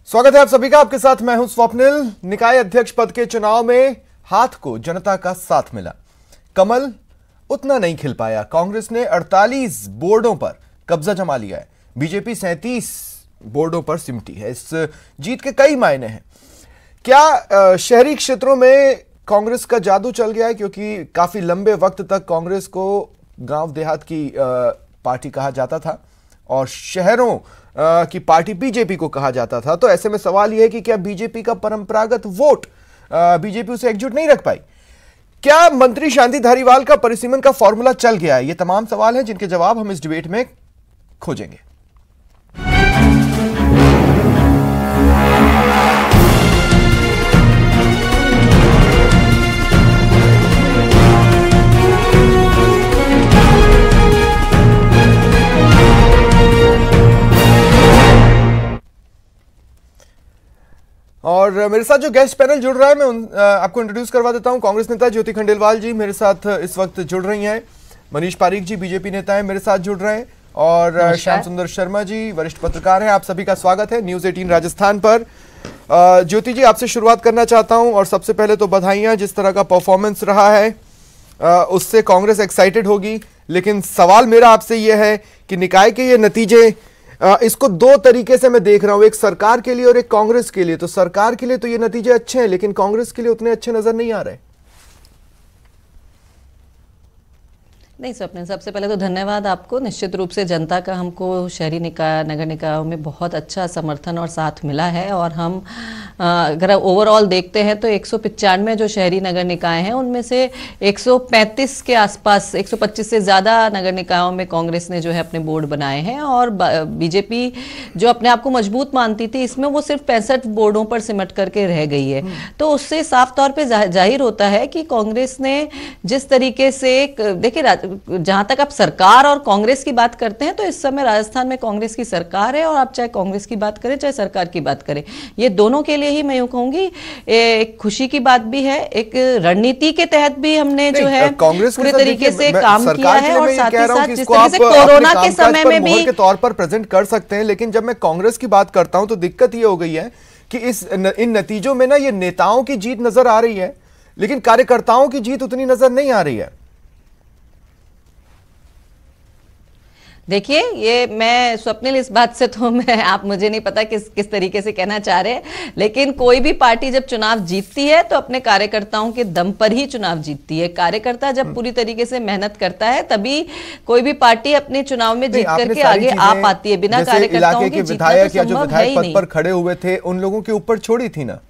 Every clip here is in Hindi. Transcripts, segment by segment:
स्वागत है आप सभी का। आपके साथ मैं हूं स्वप्निल। निकाय अध्यक्ष पद के चुनाव में हाथ को जनता का साथ मिला, कमल उतना नहीं खिल पाया। कांग्रेस ने 48 बोर्डों पर कब्जा जमा लिया है, बीजेपी 37 बोर्डों पर सिमटी है। इस जीत के कई मायने हैं। क्या शहरी क्षेत्रों में कांग्रेस का जादू चल गया है? क्योंकि काफी लंबे वक्त तक कांग्रेस को गांव देहात की पार्टी कहा जाता था और शहरों की पार्टी बीजेपी को कहा जाता था। तो ऐसे में सवाल यह है कि क्या बीजेपी का परंपरागत वोट बीजेपी उसे एकजुट नहीं रख पाई? क्या मंत्री शांति धारीवाल का परिसीमन का फॉर्मूला चल गया है? ये तमाम सवाल हैं जिनके जवाब हम इस डिबेट में खोजेंगे। और मेरे साथ जो गेस्ट पैनल जुड़ रहा है मैं आपको इंट्रोड्यूस करवा देता हूं। कांग्रेस नेता ज्योति खंडेलवाल जी मेरे साथ इस वक्त जुड़ रही हैं। मनीष पारीक जी बीजेपी नेता हैं, मेरे साथ जुड़ रहे हैं। और श्याम सुंदर शर्मा जी वरिष्ठ पत्रकार हैं। आप सभी का स्वागत है न्यूज़ 18 राजस्थान पर। ज्योति जी, आपसे शुरुआत करना चाहता हूं और सबसे पहले तो बधाइयां, जिस तरह का परफॉर्मेंस रहा है उससे कांग्रेस एक्साइटेड होगी। लेकिन सवाल मेरा आपसे यह है कि निकाय के ये नतीजे, इसको दो तरीके से मैं देख रहा हूं, एक सरकार के लिए और एक कांग्रेस के लिए। तो सरकार के लिए तो ये नतीजे अच्छे हैं, लेकिन कांग्रेस के लिए उतने अच्छे नजर नहीं आ रहे। नहीं स्वप्न, सबसे पहले तो धन्यवाद आपको। निश्चित रूप से जनता का हमको शहरी निकाय नगर निकायों में बहुत अच्छा समर्थन और साथ मिला है। और हम अगर ओवरऑल देखते हैं तो 195 जो शहरी नगर निकाय हैं उनमें से 135 के आसपास, 125 से ज़्यादा नगर निकायों में कांग्रेस ने जो है अपने बोर्ड बनाए हैं। और बीजेपी जो अपने आप को मजबूत मानती थी, इसमें वो सिर्फ 65 बोर्डों पर सिमट करके रह गई है। तो उससे साफ तौर पर जाहिर होता है कि कांग्रेस ने जिस तरीके से, देखिए जहां तक आप सरकार और कांग्रेस की बात करते हैं तो इस समय राजस्थान में कांग्रेस की सरकार है। और आप चाहे कांग्रेस की बात करें चाहे सरकार की बात करें, ये दोनों के लिए ही मैं यूं कहूंगी एक खुशी की बात भी है। एक रणनीति के तहत भी हमने जो है पूरे तरीके से काम किया है। और साथ ही साथ जिस तरीके से कोरोना के समय में भी के तौर पर प्रेजेंट कर सकते हैं। लेकिन जब मैं कांग्रेस की बात करता हूं तो दिक्कत ये हो गई है कि इन नतीजों में ना ये नेताओं की जीत नजर आ रही है, लेकिन कार्यकर्ताओं की जीत उतनी नजर नहीं आ रही है। देखिए, ये मैं स्वप्निल इस बात से तो मैं आप मुझे नहीं पता किस तरीके से कहना चाह रहे हैं, लेकिन कोई भी पार्टी जब चुनाव जीतती है तो अपने कार्यकर्ताओं के दम पर ही चुनाव जीतती है। कार्यकर्ता जब पूरी तरीके से मेहनत करता है तभी कोई भी पार्टी अपने चुनाव में जीत करके आगे आ पाती है। बिना कार्यकर्ताओं के विधायक या जो विधायक पद पर खड़े हुए थे उन लोगों के ऊपर छोड़ी थी ना।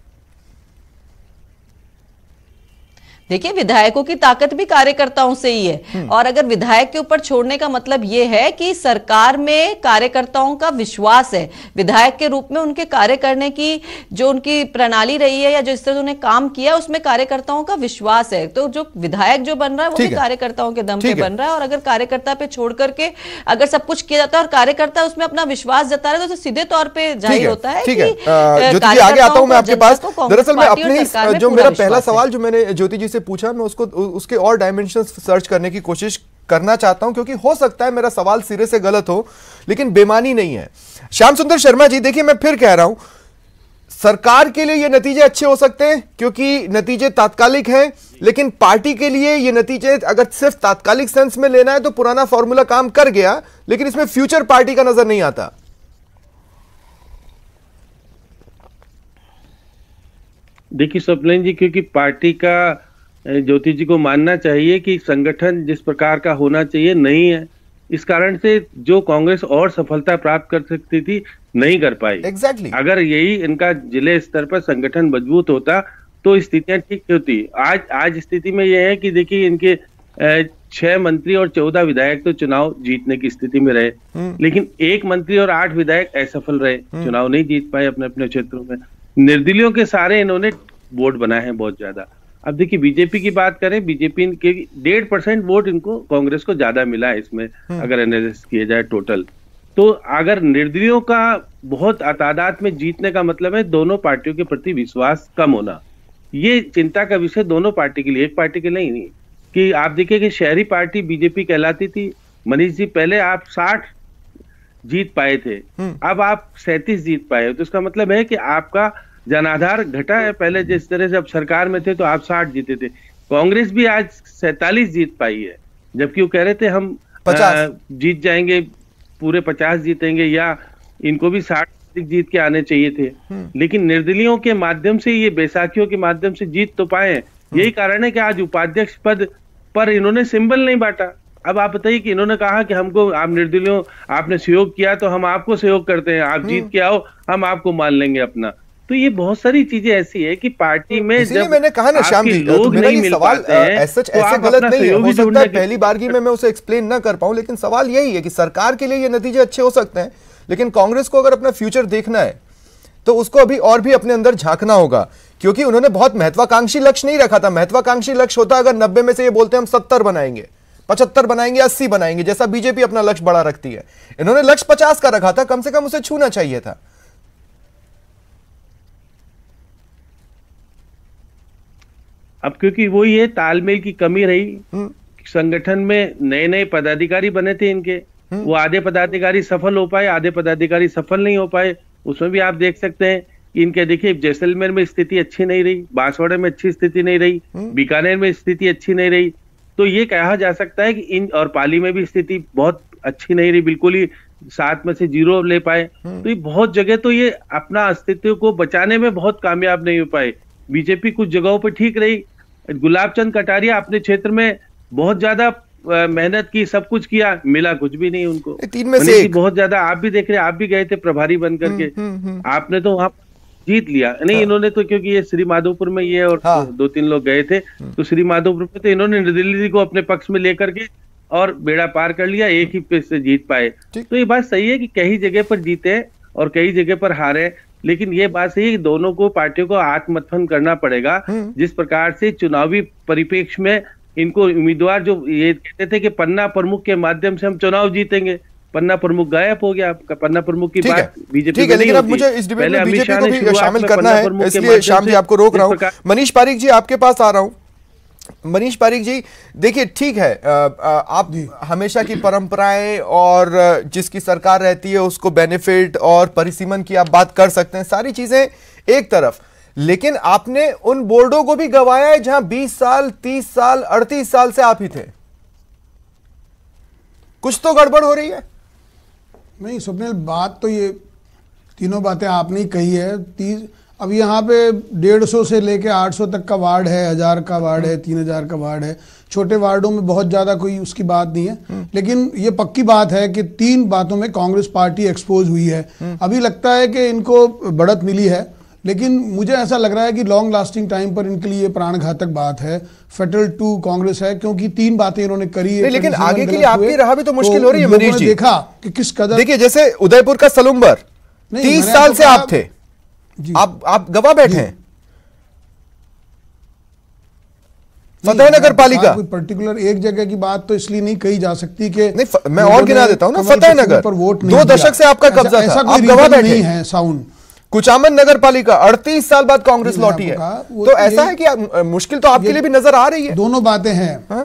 देखिए, विधायकों की ताकत भी कार्यकर्ताओं से ही है। और अगर विधायक के ऊपर छोड़ने का मतलब यह है कि सरकार में कार्यकर्ताओं का विश्वास है, विधायक के रूप में उनके कार्य करने की जो उनकी प्रणाली रही है या जो इस तरह उन्होंने काम किया उसमें कार्यकर्ताओं का विश्वास है। तो जो विधायक जो बन रहा है वो भी कार्यकर्ताओं के दम पे बन रहा है। और अगर कार्यकर्ता पे छोड़ करके अगर सब कुछ किया जाता है और कार्यकर्ता उसमें अपना विश्वास जता रहे तो सीधे तौर पर जाहिर होता है कि आगे आता हूं मैं आपके पास। दरअसल मैं अपने जो मेरा पहला सवाल जो मैंने ज्योति जी से पूछा, मैं उसको उसके और डायमेंशंस सर्च करने की कोशिश करना चाहता हूं, क्योंकि हो सकता है मेरा सवाल सिरे से गलत हो, लेकिन बेमानी नहीं है। श्याम सुंदर शर्मा जी, देखिए मैं फिर कह रहा हूं, सरकार के लिए ये नतीजे अच्छे हो सकते हैं क्योंकि नतीजे तात्कालिक हैं, लेकिन पार्टी के लिए ये नतीजे अगर सिर्फ तात्कालिक सेंस में लेना है तो पुराना फॉर्मूला काम कर गया, लेकिन इसमें फ्यूचर पार्टी का नजर नहीं आता। देखिए स्वप्निल जी, क्योंकि पार्टी का ज्योति जी को मानना चाहिए कि संगठन जिस प्रकार का होना चाहिए नहीं है, इस कारण से जो कांग्रेस और सफलता प्राप्त कर सकती थी नहीं कर पाई। Exactly. अगर यही इनका जिले स्तर पर संगठन मजबूत होता तो स्थितियां ठीक होती। आज स्थिति में यह है कि देखिए इनके 6 मंत्री और 14 विधायक तो चुनाव जीतने की स्थिति में रहे, लेकिन 1 मंत्री और 8 विधायक असफल रहे, चुनाव नहीं जीत पाए अपने अपने क्षेत्रों में। निर्दलीयों के सारे इन्होंने वोट बनाए हैं बहुत ज्यादा। अब देखिए बीजेपी की बात करें, बीजेपी के 1.5% वोट इनको कांग्रेस को ज्यादा मिला है इसमें अगर एनालिसिस किया जाए टोटल। तो अगर निर्दलीयों का बहुत तादाद में जीतने का मतलब है दोनों पार्टियों के प्रति विश्वास कम होना। ये चिंता का विषय दोनों पार्टी के लिए, एक पार्टी के लिए नहीं। कि आप देखिए कि शहरी पार्टी बीजेपी कहलाती थी। मनीष जी, पहले आप 60 जीत पाए थे, अब आप 37 जीत पाए हो, तो इसका मतलब है कि आपका जनाधार घटा है। पहले जिस तरह से अब सरकार में थे तो आप 60 जीते थे, कांग्रेस भी आज 47 जीत पाई है, जबकि वो कह रहे थे हम 50 जीत जाएंगे, पूरे 50 जीतेंगे, या इनको भी 60 जीत के आने चाहिए थे। लेकिन निर्दलीयों के माध्यम से, ये बैसाखियों के माध्यम से जीत तो पाए हैं। यही कारण है कि आज उपाध्यक्ष पद पर इन्होंने सिंबल नहीं बांटा। अब आप बताइए कि इन्होंने कहा कि हमको, आप निर्दलीयों आपने सहयोग किया तो हम आपको सहयोग करते हैं, आप जीत के आओ, हम आपको मान लेंगे अपना। तो ये बहुत सारी चीजें ऐसी है कि पार्टी में जब मैंने कहा ना श्याम जी, लोग मेरा नहीं ये मिल सवाल पाते हैं ऐसे गलत नहीं है, हो सकता है पहली बारगी में मैं उसे एक्सप्लेन ना कर पाऊं, लेकिन सवाल यही है कि सरकार के लिए ये नतीजे अच्छे हो सकते हैं, लेकिन कांग्रेस को अगर अपना फ्यूचर देखना है तो उसको अभी और भी अपने अंदर झांकना होगा, क्योंकि उन्होंने बहुत महत्वाकांक्षी लक्ष्य नहीं रखा था। महत्वाकांक्षी लक्ष्य होता अगर 90 में से ये बोलते हम 70 बनाएंगे, 75 बनाएंगे, 80 बनाएंगे, जैसा बीजेपी अपना लक्ष्य बड़ा रखती है। इन्होंने लक्ष्य 50 का रखा था, कम से कम उसे छूना चाहिए था। अब क्योंकि वही है, तालमेल की कमी रही, संगठन में नए नए पदाधिकारी बने थे इनके, वो आधे पदाधिकारी सफल हो पाए, आधे पदाधिकारी सफल नहीं हो पाए। उसमें भी आप देख सकते हैं कि इनके, देखिए जैसलमेर में स्थिति अच्छी नहीं रही, बांसवाड़ा में अच्छी स्थिति नहीं रही, बीकानेर में स्थिति अच्छी नहीं रही, तो ये कहा जा सकता है कि इन, और पाली में भी स्थिति बहुत अच्छी नहीं रही, बिल्कुल ही 7 में से 0 ले पाए। तो ये बहुत जगह तो ये अपना अस्तित्व को बचाने में बहुत कामयाब नहीं हो पाए। बीजेपी कुछ जगहों पर ठीक रही, गुलाब चंद कटारिया अपने क्षेत्र में बहुत ज्यादा मेहनत की, सब कुछ किया, मिला कुछ भी नहीं उनको। 3 में से 1 बहुत ज्यादा, आप भी देख रहे हैं, आप भी गए थे प्रभारी बनकर के, आपने तो वहां जीत लिया नहीं। इन्होंने तो, क्योंकि ये श्री माधोपुर में ये और 2-3 लोग गए थे, तो श्री माधोपुर में तो इन्होंने निर्दलीय को अपने पक्ष में लेकर के और बेड़ा पार कर लिया, एक ही पे से जीत पाए। तो ये बात सही है कि कई जगह पर जीते और कई जगह पर हारे, लेकिन ये बात सही है कि दोनों को, पार्टियों को आत्ममंथन करना पड़ेगा। जिस प्रकार से चुनावी परिप्रेक्ष्य में इनको उम्मीदवार जो ये कहते थे कि पन्ना प्रमुख के माध्यम से हम चुनाव जीतेंगे, पन्ना प्रमुख गायब हो गया आपका। पन्ना प्रमुख की बात बीजेपी ठीक है, लेकिन अब मुझे इस डिबेट में बीजेपी को भी शामिल करना है, इसलिए श्याम जी आपको रोक रहा हूं। मनीष पारीक जी आपके पास आ रहा हूं। मनीष पारीक जी, देखिए ठीक है, आप हमेशा की परंपराएं और जिसकी सरकार रहती है उसको बेनिफिट और परिसीमन की आप बात कर सकते हैं, सारी चीजें एक तरफ, लेकिन आपने उन बोर्डों को भी गंवाया है जहां 20 साल, 30 साल, 38 साल से आप ही थे। कुछ तो गड़बड़ हो रही है। नहीं स्वप्निल, बात तो ये तीनों बातें आपने ही कही है। अब यहाँ पे 150 से लेके 800 तक का वार्ड है, 1000 का वार्ड है, 3000 का वार्ड है। छोटे वार्डों में बहुत ज़्यादा कोई उसकी बात नहीं है, लेकिन ये पक्की बात है कि 3 बातों में कांग्रेस पार्टी एक्सपोज हुई है। अभी लगता है कि इनको बढ़त मिली है, लेकिन मुझे ऐसा लग रहा है कि लॉन्ग लास्टिंग टाइम पर इनके लिए प्राण घातक बात है, फेटल टू कांग्रेस है, क्योंकि 3 बातें इन्होंने करी है। लेकिन आगे के लिए आपकी राह भी तो मुश्किल हो रही है मनीष जी। देखा कि किस कदर, देखिए जैसे उदयपुर का सलूम्बर 30 साल से आप थे, आप गवा बैठे हैं। फतेहनगर पालिका, कोई पर्टिकुलर एक जगह की बात तो इसलिए नहीं कही जा सकती कि नहीं, मैं और गिना देता हूं ना, फतेहनगर पर वोट 2 दशक से आपका कब्जा था, आप गवा बैठे हैं। साउंड कुचामन नगर पालिका 38 साल बाद कांग्रेस लौटी है, तो ऐसा है कि मुश्किल तो आपके लिए भी नजर आ रही है। दोनों बातें हैं।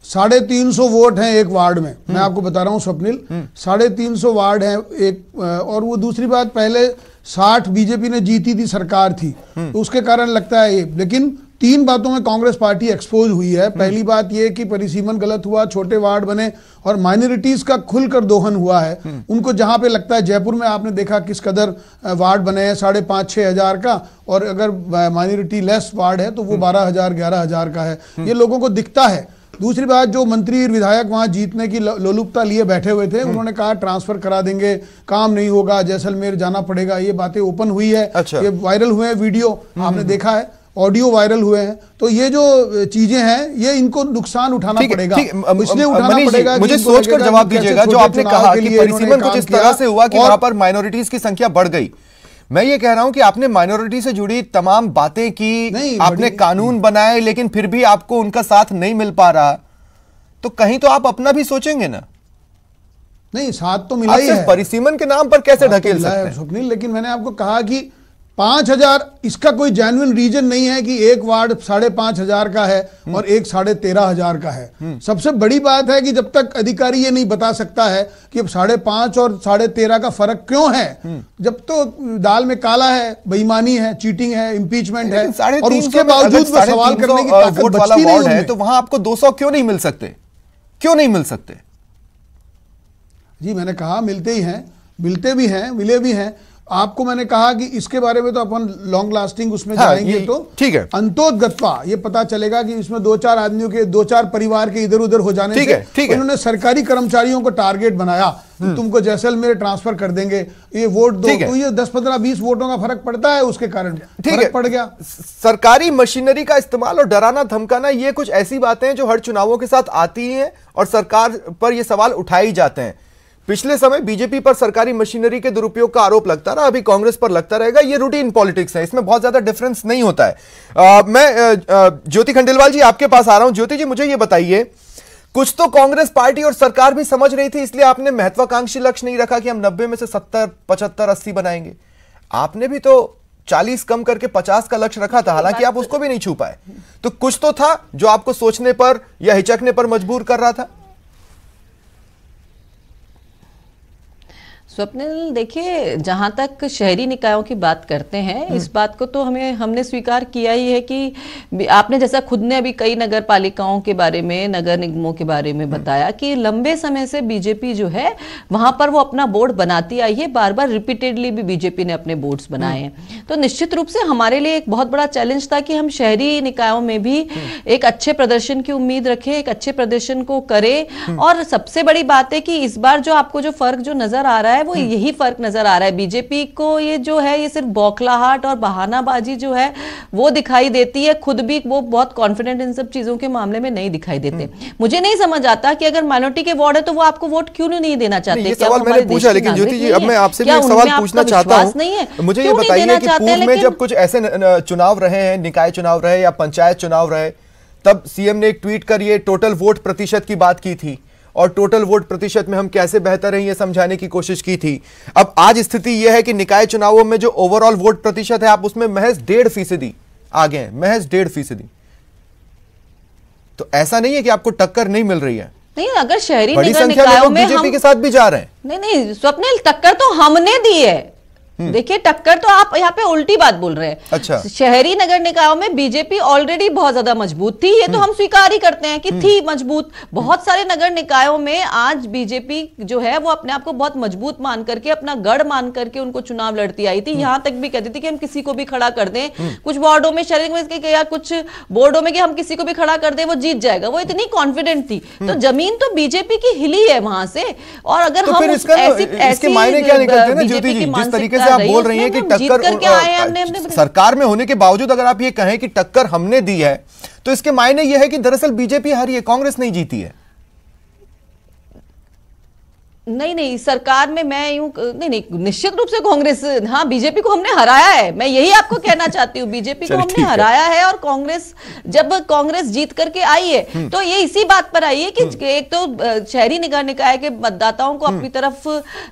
350 वोट हैं एक वार्ड में, मैं आपको बता रहा हूं स्वप्निल, 350 वार्ड हैं एक, और वो दूसरी बात, पहले 60 बीजेपी ने जीती थी, सरकार थी, तो उसके कारण लगता है ये। लेकिन 3 बातों में कांग्रेस पार्टी एक्सपोज हुई है। पहली बात ये कि परिसीमन गलत हुआ, छोटे वार्ड बने और माइनॉरिटीज का खुलकर दोहन हुआ है। उनको जहां पे लगता है, जयपुर में आपने देखा किस कदर वार्ड बने हैं, 5,500-6 हजार का, और अगर माइनॉरिटी लेस वार्ड है तो वो 12,000-11,000 का है। ये लोगों को दिखता है। दूसरी बात, जो मंत्री और विधायक वहां जीतने की लोलुपता लिए बैठे हुए थे, उन्होंने कहा ट्रांसफर करा देंगे, काम नहीं होगा, जैसलमेर जाना पड़ेगा, ये बातें ओपन हुई है। अच्छा। ये वायरल हुए हैं, वीडियो आपने देखा है, ऑडियो वायरल हुए हैं। तो ये जो चीजें हैं, ये इनको नुकसान उठाना पड़ेगा, इसलिए उठाना पड़ेगा। मुझे सोचकर जवाब दीजिएगा, जो आपने कहा कि परिसीमन कुछ इस तरह से हुआ कि वहां पर माइनॉरिटीज की संख्या बढ़ गई। मैं ये कह रहा हूं कि आपने माइनॉरिटी से जुड़ी तमाम बातें की, आपने कानून बनाए, लेकिन फिर भी आपको उनका साथ नहीं मिल पा रहा, तो कहीं तो आप अपना भी सोचेंगे ना। नहीं, साथ तो मिला ही है, परिसीमन के नाम पर कैसे ढकेल सकते हैं स्वप्निल। लेकिन मैंने आपको कहा कि 5,000 इसका कोई जेन्युइन रीजन नहीं है कि एक वार्ड 5,500 का है और एक 13,500 का है। सबसे बड़ी बात है कि जब तक अधिकारी ये नहीं बता सकता है कि अब 5.5 और 13.5 का फर्क क्यों है, जब तो दाल में काला है, बेईमानी है, चीटिंग है, इम्पीचमेंट है, और उसके बावजूद वो सवाल करने की ताकत बचती नहीं है, तो वहां आपको 200 क्यों नहीं मिल सकते? क्यों नहीं मिल सकते? जी मैंने कहा मिलते ही हैं, मिलते भी हैं, मिले भी हैं। आपको मैंने कहा कि इसके बारे में तो अपन लॉन्ग लास्टिंग उसमें जाएंगे तो ठीक है, अंतोगत्वा ये पता चलेगा कि इसमें 2-4 आदमियों के 2-4 परिवार के इधर उधर हो जाने से उन्होंने सरकारी कर्मचारियों को टारगेट बनाया कि तुमको जैसलमेर ट्रांसफर कर देंगे, ये वोट दो, तो ये 10-15-20 वोटों का फर्क पड़ता है, उसके कारण फर्क पड़ गया। सरकारी मशीनरी का इस्तेमाल और डराना धमकाना, ये कुछ ऐसी बातें हैं जो हर चुनावों के साथ आती हैं और सरकार पर ये सवाल उठाए जाते हैं। पिछले समय बीजेपी पर सरकारी मशीनरी के दुरुपयोग का आरोप लगता रहा, अभी कांग्रेस पर लगता रहेगा। ये रूटीन पॉलिटिक्स है, इसमें बहुत ज्यादा डिफरेंस नहीं होता है। मैं ज्योति खंडेलवाल जी आपके पास आ रहा हूं। ज्योति जी, मुझे ये बताइए, कुछ तो कांग्रेस पार्टी और सरकार भी समझ रही थी, इसलिए आपने महत्वाकांक्षी लक्ष्य नहीं रखा कि हम 90 में से 70, 75, 80 बनाएंगे। आपने भी तो 40 कम करके 50 का लक्ष्य रखा था, हालांकि आप उसको भी नहीं छू पाए। तो कुछ तो था जो आपको सोचने पर या हिचकने पर मजबूर कर रहा था। स्वप्निल, देखिए, जहां तक शहरी निकायों की बात करते हैं, इस बात को तो हमने स्वीकार किया ही है कि आपने जैसा खुद ने अभी कई नगर पालिकाओं के बारे में, नगर निगमों के बारे में बताया कि लंबे समय से बीजेपी जो है वहां पर वो अपना बोर्ड बनाती आई है, बार बार रिपीटेडली भी बीजेपी ने अपने बोर्ड्स बनाए हैं। तो निश्चित रूप से हमारे लिए एक बहुत बड़ा चैलेंज था कि हम शहरी निकायों में भी एक अच्छे प्रदर्शन की उम्मीद रखें, एक अच्छे प्रदर्शन को करें। और सबसे बड़ी बात है कि इस बार जो आपको जो फर्क जो नजर आ रहा है वो यही फर्क नजर आ रहा है। बीजेपी को ये जो है, ये सिर्फ बौखलाहट और बहानाबाजी जो है वो दिखाई देती है, खुद भी वो बहुत कॉन्फिडेंट इन सब चीजों के मामले में नहीं दिखाई देते। मुझे नहीं समझ आता कि अगर माइनॉरिटी के वार्ड है तो वो आपको वोट क्यों नहीं देना चाहते? ये सवाल मैंने पूछा, लेकिन ज्योति जी अब मैं आपसे भी एक सवाल पूछना चाहता हूं। मुझे ये बताइए कि पूर्व में जब कुछ ऐसे चुनाव रहे हैं, निकाय चुनाव रहे या पंचायत चुनाव रहे, तब सीएम ने एक ट्वीट कर ये टोटल वोट प्रतिशत की बात की थी और टोटल वोट प्रतिशत में हम कैसे बेहतर हैं ये समझाने की कोशिश की थी। अब आज स्थिति यह है कि निकाय चुनावों में जो ओवरऑल वोट प्रतिशत है, आप उसमें महज 1.5% आगे हैं, महज 1.5%। तो ऐसा नहीं है कि आपको टक्कर नहीं मिल रही है। नहीं, अगर शहरी बड़ी संख्या में लोग बीजेपी के साथ भी जा रहे हैं। नहीं, स्वप्निल, टक्कर तो हमने दी है। देखिए, टक्कर तो आप यहाँ पे उल्टी बात बोल रहे हैं। अच्छा, शहरी नगर निकायों में बीजेपी ऑलरेडी बहुत ज्यादा मजबूत थी, ये तो हम स्वीकार ही करते हैं कि थी मजबूत। बहुत सारे नगर निकायों में आज बीजेपी जो है वो अपने आप को बहुत मजबूत मान करके, अपना गढ़ मान करके उनको चुनाव लड़ती आई थी। यहां तक भी कहती थी कि हम किसी को भी खड़ा कर दें, कुछ वार्डों में, शहरी में या कुछ बोर्डों में, कि हम किसी को भी खड़ा कर दें वो जीत जाएगा। वो इतनी कॉन्फिडेंट थी। तो जमीन तो बीजेपी की हिली है वहां से। और अगर हम इसके मायने क्या निकलते हैं ना ज्योति जी, जिस तरीके आप बोल रही हैं कि टक्कर सरकार में होने के बावजूद अगर आप ये कहें कि टक्कर हमने दी है, तो इसके मायने ये है कि दरअसल बीजेपी हारी है, कांग्रेस नहीं जीती है। नहीं, सरकार में मैं यूं नहीं, निश्चित रूप से कांग्रेस, हाँ, बीजेपी को हमने हराया है। मैं यही आपको कहना चाहती हूँ, बीजेपी को हमने हराया है। और कांग्रेस, जब कांग्रेस जीत करके आई है तो ये इसी बात पर आई है कि एक तो शहरी नगर निकाय के मतदाताओं को अपनी तरफ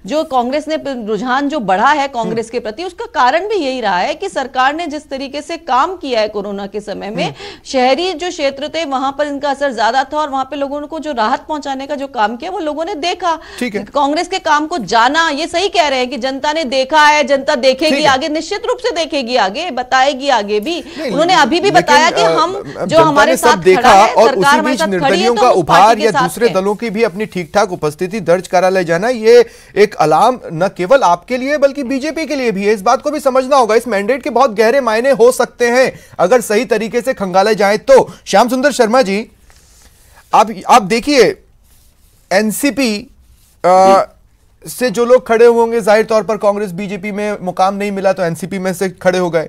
जो कांग्रेस ने रुझान जो बढ़ा है कांग्रेस के प्रति, उसका कारण भी यही रहा है कि सरकार ने जिस तरीके से काम किया है कोरोना के समय में, शहरी जो क्षेत्र थे वहां पर इनका असर ज्यादा था और वहां पर लोगों को जो राहत पहुंचाने का जो काम किया वो लोगों ने देखा। कांग्रेस के काम को जाना। ये सही कह रहे हैं कि जनता ने देखा है, जनता देखेगी आगे, निश्चित रूप से देखेगी आगे, बताएगी आगे भी। उन्होंने अभी भी बताया कि हम जो हमारे साथ देखा है, और उसी बीच निर्दलियों का उपहार या दूसरे दलों की भी अपनी ठीक ठाक उपस्थिति दर्ज कार्यालय जाना, ये एक अलार्म न केवल आपके लिए बल्कि बीजेपी के लिए भी है। इस बात को भी समझना होगा। इस मैंडेट के बहुत गहरे मायने हो सकते हैं अगर सही तरीके से खंगाले जाए तो। श्याम सुंदर शर्मा जी, आप देखिए, एनसीपी से जो लोग खड़े होंगे, जाहिर तौर पर कांग्रेस बीजेपी में मुकाम नहीं मिला तो एनसीपी में से खड़े हो गए।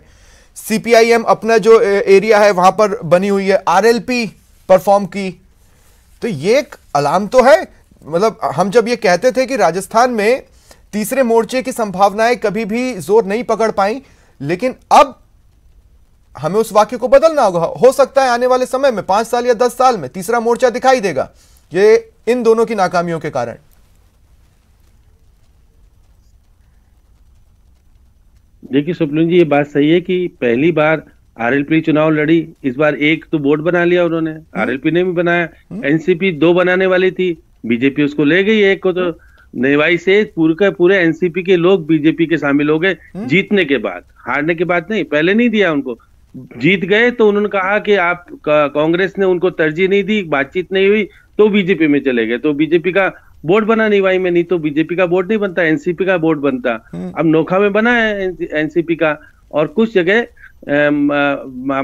सीपीआईएम अपना जो एरिया है वहां पर बनी हुई है, आरएलपी परफॉर्म की। तो ये एक अलार्म तो है। मतलब हम जब ये कहते थे कि राजस्थान में तीसरे मोर्चे की संभावनाएं कभी भी जोर नहीं पकड़ पाई, लेकिन अब हमें उस वाक्य को बदलना होगा। हो सकता है आने वाले समय में 5 साल या 10 साल में तीसरा मोर्चा दिखाई देगा, ये इन दोनों की नाकामियों के कारण। देखिए स्वप्निल जी, ये बात सही है कि पहली बार आरएलपी चुनाव लड़ी, इस बार एक तो बोर्ड बना लिया उन्होंने, आरएलपी ने भी बनाया। एनसीपी 2 बनाने वाली थी, बीजेपी उसको ले गई एक को, तो नेवाई से पूरे एनसीपी के लोग बीजेपी के शामिल हो गए जीतने के बाद। हारने के बाद नहीं, पहले नहीं दिया उनको, जीत गए तो उन्होंने कहा कि आप कांग्रेस ने उनको तरजीह नहीं दी, बातचीत नहीं हुई, तो बीजेपी में चले गए। तो बीजेपी का बोर्ड बना नेवाई में, नहीं तो बीजेपी का बोर्ड नहीं बनता, एनसीपी का बोर्ड बनता। अब नोखा में बना है एनसीपी का, और कुछ जगह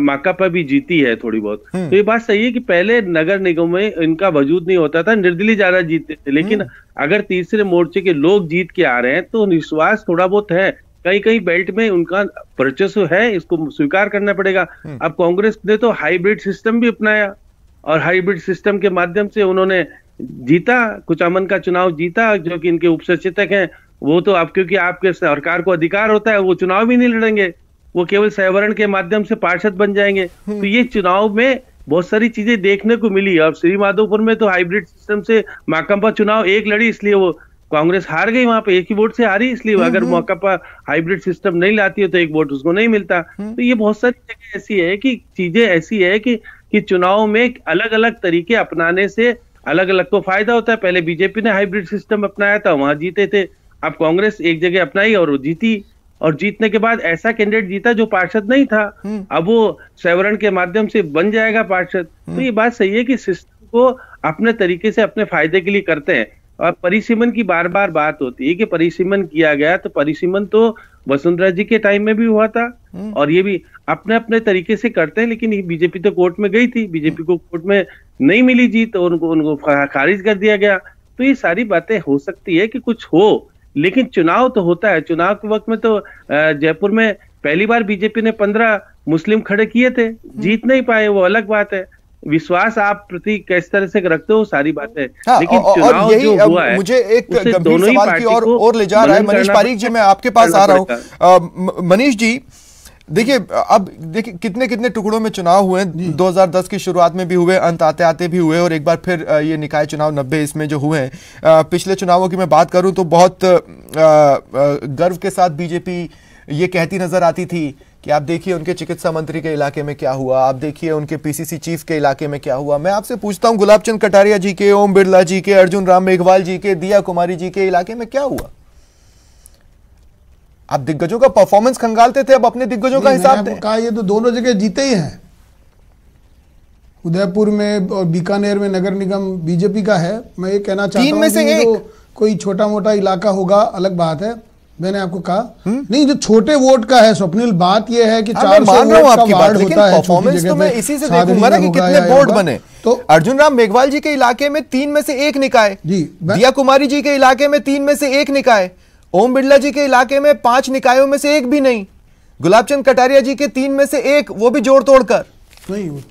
माकपा भी जीती है थोड़ी बहुत। तो ये बात सही है कि पहले नगर निगम में इनका वजूद नहीं होता था, निर्दलीय ज्यादा जीतते थे, लेकिन अगर तीसरे मोर्चे के लोग जीत के आ रहे हैं तो विश्वास थोड़ा बहुत है। कहीं कहीं बेल्ट में उनका वर्चस्व है, इसको स्वीकार करना पड़ेगा। अब कांग्रेस ने तो हाइब्रिड सिस्टम भी अपनाया, और हाइब्रिड सिस्टम के माध्यम से उन्होंने जीता, कुचामन का चुनाव जीता, जो कि इनके उपसचितक हैं वो तो अब, क्योंकि आपके सरकार को अधिकार होता है, वो चुनाव भी नहीं लड़ेंगे, वो केवल सहवरण के माध्यम से पार्षद बन जाएंगे। तो ये चुनाव में बहुत सारी चीजें देखने को मिली। अब श्री माधोपुर में तो हाइब्रिड सिस्टम से माकपा चुनाव एक लड़ी, इसलिए वो कांग्रेस हार गई, वहां पे एक ही वोट से हारी, इसलिए अगर माकपा हाइब्रिड सिस्टम नहीं लाती है तो एक वोट उसको नहीं मिलता। तो ये बहुत सारी जगह ऐसी है कि चीजें ऐसी है कि चुनाव में अलग अलग तरीके अपनाने से अलग अलग तो फायदा होता है। पहले बीजेपी ने हाइब्रिड सिस्टम अपनाया था, वहां जीते थे। अब कांग्रेस एक जगह अपनाई और वो जीती, और जीतने के बाद ऐसा कैंडिडेट जीता जो पार्षद नहीं था, अब वो सवरण के माध्यम से बन जाएगा पार्षद। तो ये बात सही है कि सिस्टम को अपने तरीके से अपने फायदे के लिए करते हैं। और परिसीमन की बार बार बात होती है कि परिसीमन किया गया, तो परिसीमन तो वसुंधरा जी के टाइम में भी हुआ था, और ये भी अपने अपने तरीके से करते हैं। लेकिन बीजेपी तो कोर्ट में गई थी, बीजेपी को कोर्ट में नहीं मिली जीत, और उनको खारिज कर दिया गया। तो ये सारी बातें हो सकती है कि कुछ हो, लेकिन चुनाव तो होता है। चुनाव के वक्त में तो जयपुर में पहली बार बीजेपी ने 15 मुस्लिम खड़े किए थे, जीत नहीं पाए, वो अलग बात है। विश्वास आप प्रति किस तरह से रखते हो, सारी बात है। लेकिन चुनाव जो हुआ है, मुझे एक गंभीर सवाल की ओर ले जा रहा है। मनीष पारीक जी, मैं आपके पास आ रहा हूँ। मनीष जी, देखिए अब देखिए कितने कितने टुकड़ों में चुनाव हुए। 2010 की शुरुआत में भी हुए, अंत आते आते भी हुए, और एक बार फिर ये निकाय चुनाव 90 इसमें जो हुए हैं। पिछले चुनावों की मैं बात करूं तो बहुत गर्व के साथ बीजेपी ये कहती नजर आती थी कि आप देखिए उनके चिकित्सा मंत्री के इलाके में क्या हुआ, आप देखिए उनके पीसीसी चीफ के इलाके में क्या हुआ। मैं आपसे पूछता हूं, गुलाब चंद कटारिया जी के, ओम बिरला जी के, अर्जुन राम मेघवाल जी के, दिया कुमारी जी के इलाके में क्या हुआ? आप दिग्गजों का परफॉर्मेंस खंगालते थे, अब अपने दिग्गजों का हिसाब दें। कहा, ये तो दोनों जगह जीते ही हैं। उदयपुर में और बीकानेर में नगर निगम बीजेपी का है। मैं ये कहना चाहता हूं, 3 में से एक कोई छोटा मोटा इलाका होगा अलग बात है। मैंने आपको कहा नहीं, जो छोटे वोट का है स्वप्निल, बात यह है कि 400 वोट का वार्ड होता है। परफॉर्मेंस तो मैं इसी से देखूंगा ना कि कितने बोर्ड बने। तो अर्जुन राम मेघवाल जी के इलाके में 3 में से 1 निकाय, दिया कुमारी जी के इलाके में 3 में से 1 निकाय, ओम बिरला जी के इलाके में 5 निकायों में से 1 भी नहीं, गुलाब चंद कटारिया जी के 3 में से 1, वो भी जोड़ तोड़कर नहीं।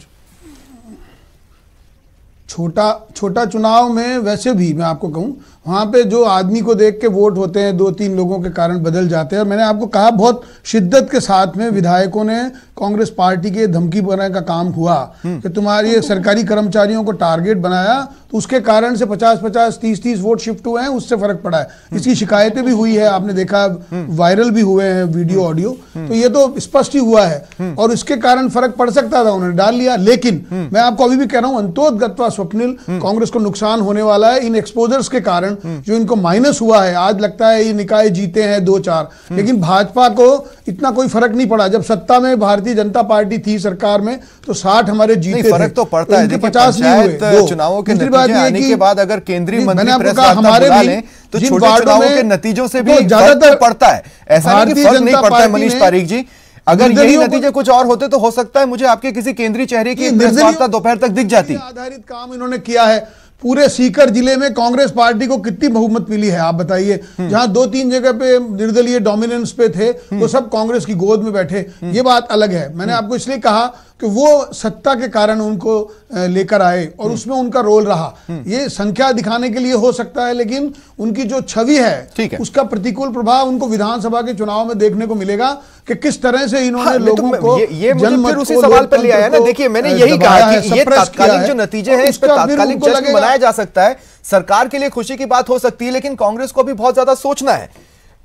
छोटा चुनाव में वैसे भी मैं आपको कहूं, वहां पे जो आदमी को देख के वोट होते हैं 2-3 लोगों के कारण बदल जाते हैं। और मैंने आपको कहा, बहुत शिद्दत के साथ में विधायकों ने कांग्रेस पार्टी के धमकी बनाने का काम हुआ कि तुम्हारे सरकारी कर्मचारियों को टारगेट बनाया, तो उसके कारण से 50-50, 30-30 वोट शिफ्ट हुए हैं, उससे फर्क पड़ा है। इसकी शिकायतें भी हुई है, आपने देखा, वायरल भी हुए हैं वीडियो ऑडियो। तो ये तो स्पष्ट ही हुआ है, और इसके कारण फर्क पड़ सकता था, उन्होंने डाल लिया। लेकिन मैं आपको अभी भी कह रहा हूं, अंतोतगत्वा स्वप्निल, कांग्रेस को नुकसान होने वाला है इन एक्सपोजर्स के कारण, जो इनको माइनस हुआ है। आज लगता है ये निकाय जीते हैं 2-4, लेकिन भाजपा को इतना कोई फर्क नहीं पड़ा। जब सत्ता में भारतीय जनता पार्टी थी सरकार में, तो 60 हमारे जीते थे। फर्क तो पड़ता है, 50 नहीं हुए। चुनावों के नतीजे आने के बाद अगर केंद्रीय मंत्री प्रेस हमारे बुला लें तो छोटे चुनावों के नतीजों से भी ज्यादातर पड़ता है। ऐसा नहीं कि फर्क नहीं पड़ता है। मनीष पारीक जी, अगर यही नतीजे कुछ और होते तो हो सकता है मुझे आपके किसी केंद्रीय चेहरे की प्रेस वार्ता दोपहर तक दिख जाती। आधारित काम इन्होंने किया है। पूरे सीकर जिले में कांग्रेस पार्टी को कितनी बहुमत मिली है आप बताइए। जहां 2-3 जगह पे निर्दलीय डोमिनेंस पे थे, वो सब कांग्रेस की गोद में बैठे। ये बात अलग है। मैंने आपको इसलिए कहा कि वो सत्ता के कारण उनको लेकर आए, और उसमें उनका रोल रहा। ये संख्या दिखाने के लिए हो सकता है, लेकिन उनकी जो छवि है उसका प्रतिकूल प्रभाव उनको विधानसभा के चुनाव में देखने को मिलेगा कि किस तरह से इन्होंने लोगों को जनमत को, उसी सवाल पर ले आया ना। देखिए, मैंने यही कहा कि ये तात्कालिक जो नतीजे हैं, इस पर तात्कालिक जश्न मनाया जा सकता है, सरकार के लिए खुशी की बात हो सकती है, लेकिन कांग्रेस को भी बहुत ज्यादा सोचना है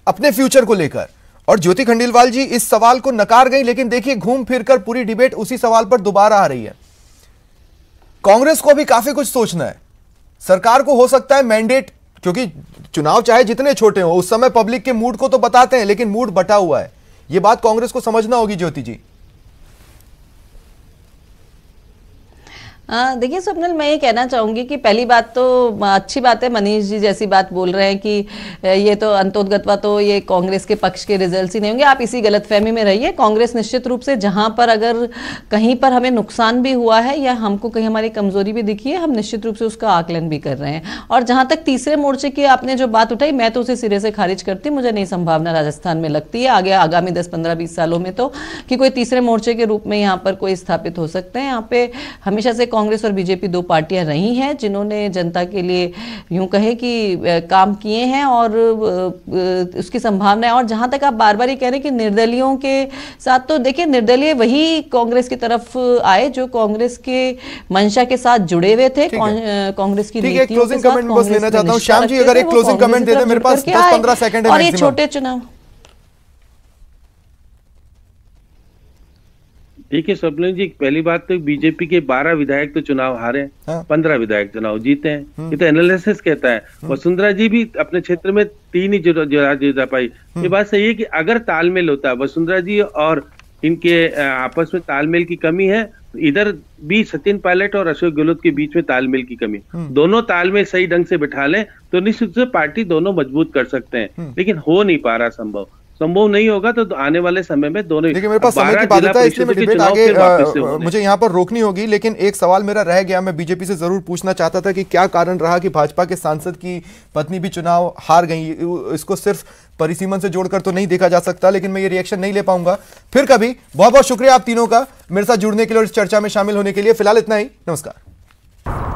अपने फ्यूचर को लेकर। और ज्योति खंडेलवाल जी इस सवाल को नकार गई, लेकिन देखिए घूम फिरकर पूरी डिबेट उसी सवाल पर दोबारा आ रही है। कांग्रेस को भी काफी कुछ सोचना है। सरकार को हो सकता है मैंडेट, क्योंकि चुनाव चाहे जितने छोटे हो उस समय पब्लिक के मूड को तो बताते हैं, लेकिन मूड बटा हुआ है। यह बात कांग्रेस को समझना होगी ज्योति जी। देखिए स्वप्निल, मैं ये कहना चाहूंगी कि पहली बात तो अच्छी बात है मनीष जी जैसी बात बोल रहे हैं कि ये तो अंतोदगत्वा तो ये कांग्रेस के पक्ष के रिजल्ट्स ही नहीं होंगे। आप इसी गलतफहमी में रहिए। कांग्रेस निश्चित रूप से जहां पर अगर कहीं पर हमें नुकसान भी हुआ है या हमको कहीं हमारी कमजोरी भी दिखी है, हम निश्चित रूप से उसका आकलन भी कर रहे हैं। और जहां तक तीसरे मोर्चे की आपने जो बात उठाई, मैं तो उसे सिरे से खारिज करती, मुझे नहीं संभावना राजस्थान में लगती है आगे आगामी 10, 15, 20 सालों में तो कि कोई तीसरे मोर्चे के रूप में यहाँ पर कोई स्थापित हो सकते हैं। यहाँ पे हमेशा से कांग्रेस और बीजेपी दो पार्टियां रही हैं जिन्होंने जनता के लिए यूं कहे कि काम किए हैं और उसकी संभावना है। और जहां तक आप बार बार ये कह रहे हैं कि निर्दलीयों के साथ, तो देखिए निर्दलीय वही कांग्रेस की तरफ आए जो कांग्रेस के मंशा के साथ जुड़े हुए थे, कांग्रेस की नीतियों के साथ। कमेंट बस लेना चाहता हूं श्याम जी, अगर एक क्लोजिंग कमेंट दे दे, मेरे पास 10-15 सेकंड है। और ये छोटे चुनाव, ठीक है स्वप्निल जी, पहली बात तो बीजेपी के 12 विधायक तो चुनाव हारे, 15 विधायक चुनाव जीते हैं। ये तो एनालिसिस कहता है। वसुंधरा जी भी अपने क्षेत्र में 3 ही जीता पाई। ये बात सही है कि अगर तालमेल होता है, वसुंधरा जी और इनके आपस में तालमेल की कमी है। इधर भी सचिन पायलट और अशोक गहलोत के बीच में तालमेल की कमी, दोनों तालमेल सही ढंग से बिठा लें तो निश्चित रूप से पार्टी दोनों मजबूत कर सकते हैं, लेकिन हो नहीं पा रहा। संभव नहीं होगा तो आने वाले समय में दोनों। देखिए मेरे पास समय की बाध्यता है, इसलिए मैं डिबेट आगे मुझे यहाँ पर रोकनी होगी, लेकिन एक सवाल मेरा रह गया। मैं बीजेपी से जरूर पूछना चाहता था कि क्या कारण रहा कि भाजपा के सांसद की पत्नी भी चुनाव हार गई। इसको सिर्फ परिसीमन से जोड़कर तो नहीं देखा जा सकता, लेकिन मैं ये रिएक्शन नहीं ले पाऊंगा। फिर कभी। बहुत बहुत शुक्रिया आप तीनों का मेरे साथ जुड़ने के लिए और इस चर्चा में शामिल होने के लिए। फिलहाल इतना ही, नमस्कार।